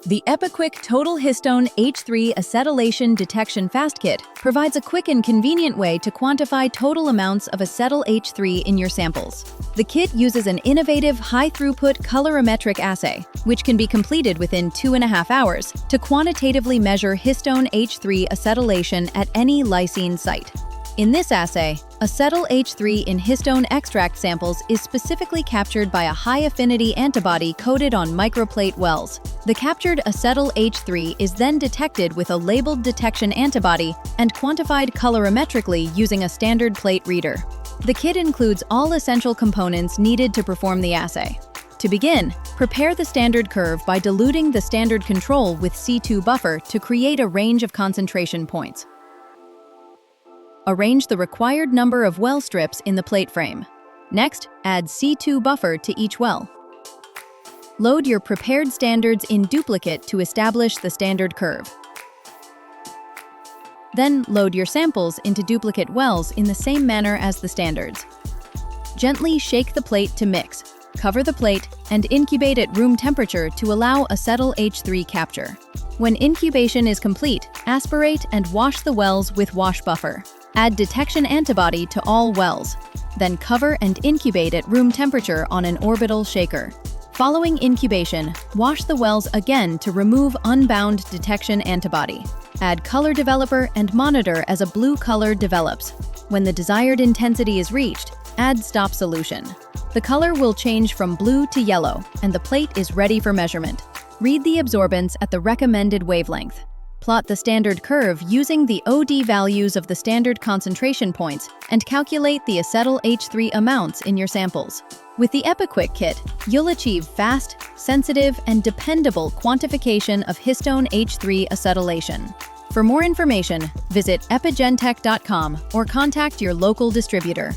The EpiQuik Total Histone H3 Acetylation Detection Fast Kit provides a quick and convenient way to quantify total amounts of acetyl H3 in your samples. The kit uses an innovative, high-throughput colorimetric assay, which can be completed within 2.5 hours, to quantitatively measure histone H3 acetylation at any lysine site. In this assay, acetyl H3 in histone extract samples is specifically captured by a high-affinity antibody coated on microplate wells. The captured acetyl H3 is then detected with a labeled detection antibody and quantified colorimetrically using a standard plate reader. The kit includes all essential components needed to perform the assay. To begin, prepare the standard curve by diluting the standard control with C2 buffer to create a range of concentration points. Arrange the required number of well strips in the plate frame. Next, add C2 buffer to each well. Load your prepared standards in duplicate to establish the standard curve. Then load your samples into duplicate wells in the same manner as the standards. Gently shake the plate to mix, cover the plate, and incubate at room temperature to allow acetyl H3 capture. When incubation is complete, aspirate and wash the wells with wash buffer. Add detection antibody to all wells. Then cover and incubate at room temperature on an orbital shaker. Following incubation, wash the wells again to remove unbound detection antibody. Add color developer and monitor as a blue color develops. When the desired intensity is reached, add stop solution. The color will change from blue to yellow, and the plate is ready for measurement. Read the absorbance at the recommended wavelength. Plot the standard curve using the OD values of the standard concentration points and calculate the acetyl H3 amounts in your samples. With the EpiQuik kit, you'll achieve fast, sensitive, and dependable quantification of histone H3 acetylation. For more information, visit epigentech.com or contact your local distributor.